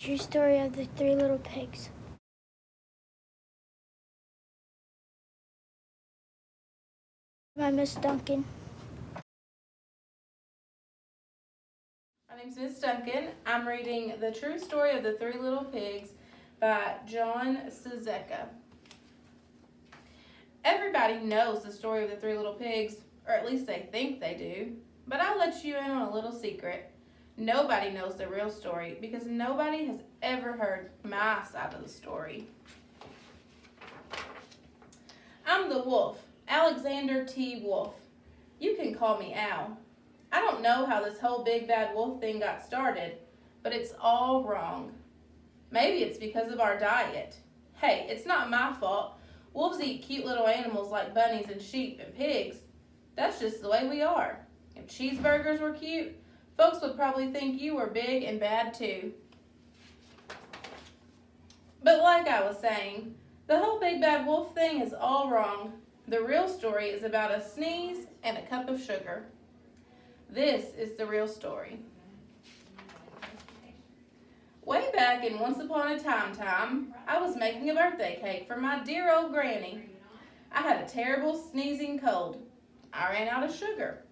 True story of the three little pigs. By Miss Duncan. My name's Miss Duncan. I'm reading The True Story of the Three Little Pigs by John Sazeka. Everybody knows the story of the three little pigs, or at least they think they do, but I'll let you in on a little secret. Nobody knows the real story because nobody has ever heard my side of the story. I'm the wolf, Alexander T. Wolf. You can call me Al. I don't know how this whole big bad wolf thing got started, but it's all wrong. Maybe it's because of our diet. Hey, it's not my fault. Wolves eat cute little animals like bunnies and sheep and pigs. That's just the way we are. If cheeseburgers were cute, folks would probably think you were big and bad too. But like I was saying, the whole big bad wolf thing is all wrong. The real story is about a sneeze and a cup of sugar. This is the real story. Way back in Once Upon a Time, I was making a birthday cake for my dear old granny. I had a terrible sneezing cold. I ran out of sugar.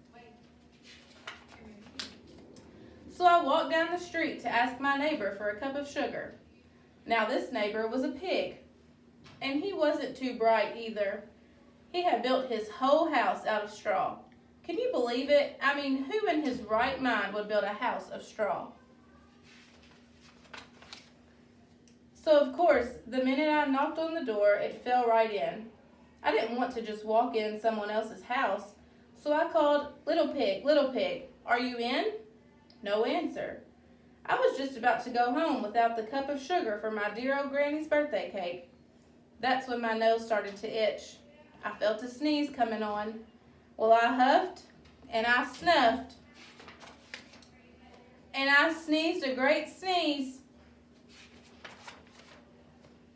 So I walked down the street to ask my neighbor for a cup of sugar. Now this neighbor was a pig, and he wasn't too bright either. He had built his whole house out of straw. Can you believe it? I mean, who in his right mind would build a house of straw? So of course, the minute I knocked on the door, it fell right in. I didn't want to just walk in someone else's house, so I called, little pig, are you in? No answer. I was just about to go home without the cup of sugar for my dear old granny's birthday cake. That's when my nose started to itch. I felt a sneeze coming on. Well, I huffed, and I snuffed, and I sneezed a great sneeze.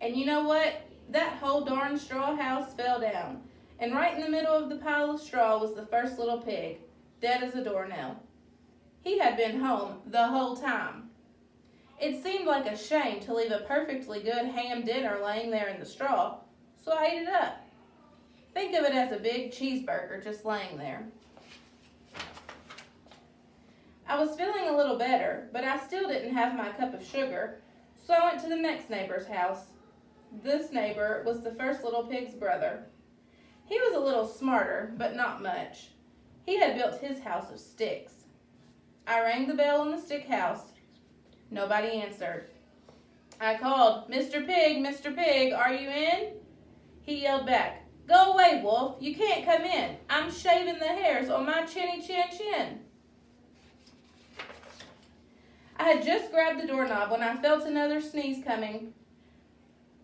And you know what? That whole darn straw house fell down, and right in the middle of the pile of straw was the first little pig, dead as a doornail. He had been home the whole time. It seemed like a shame to leave a perfectly good ham dinner laying there in the straw, so I ate it up. Think of it as a big cheeseburger just laying there. I was feeling a little better, but I still didn't have my cup of sugar, so I went to the next neighbor's house. This neighbor was the first little pig's brother. He was a little smarter, but not much. He had built his house of sticks. I rang the bell on the stick house. Nobody answered. I called, Mr. Pig, are you in? He yelled back, Go away, wolf. You can't come in. I'm shaving the hairs on my chinny chin. I had just grabbed the doorknob when I felt another sneeze coming.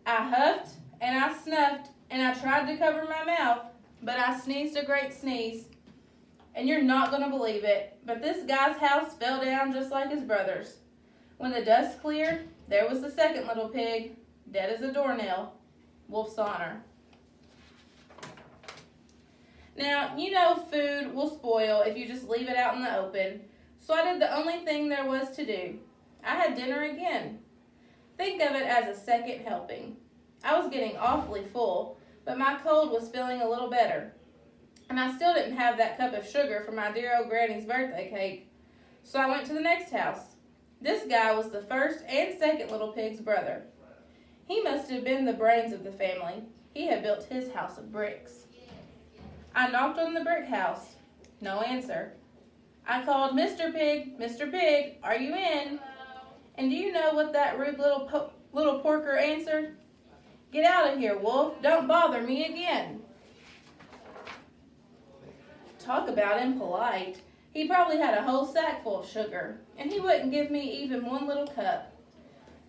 I huffed and I snuffed and I tried to cover my mouth, but I sneezed a great sneeze. And you're not going to believe it, but this guy's house fell down just like his brother's. When the dust cleared, there was the second little pig, dead as a doornail. Wolf's honor. Now, you know food will spoil if you just leave it out in the open, so I did the only thing there was to do. I had dinner again. Think of it as a second helping. I was getting awfully full, but my cold was feeling a little better. And I still didn't have that cup of sugar for my dear old granny's birthday cake, so I went to the next house. This guy was the first and second little pig's brother. He must have been the brains of the family. He had built his house of bricks. I knocked on the brick house. No answer. I called, Mr. Pig, are you in? And do you know what that rude little porker answered? Get out of here, wolf. Don't bother me again. Talk about impolite. He probably had a whole sack full of sugar, and he wouldn't give me even one little cup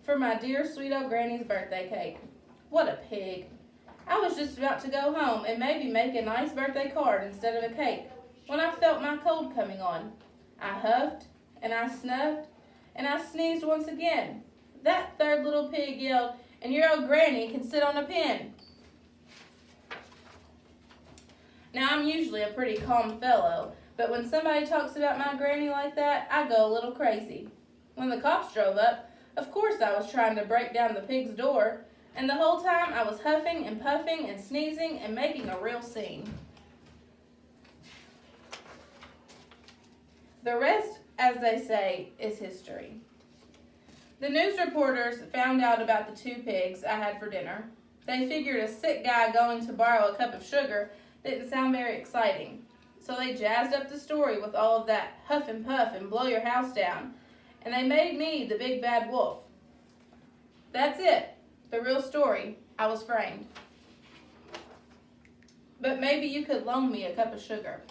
for my dear sweet old granny's birthday cake. What a pig. I was just about to go home and maybe make a nice birthday card instead of a cake when I felt my cold coming on. I huffed and I snuffed and I sneezed once again. That third little pig yelled, and your old granny can sit on a pin. Now I'm usually a pretty calm fellow, but when somebody talks about my granny like that, I go a little crazy. When the cops drove up, Of course I was trying to break down the pig's door, and the whole time I was huffing and puffing and sneezing and making a real scene. The rest, as they say, is history. The news reporters found out about the 2 pigs I had for dinner. They figured a sick guy going to borrow a cup of sugar didn't sound very exciting. So they jazzed up the story with all of that huff and puff and blow your house down, and they made me the big bad wolf. That's it, the real story. I was framed. But maybe you could loan me a cup of sugar.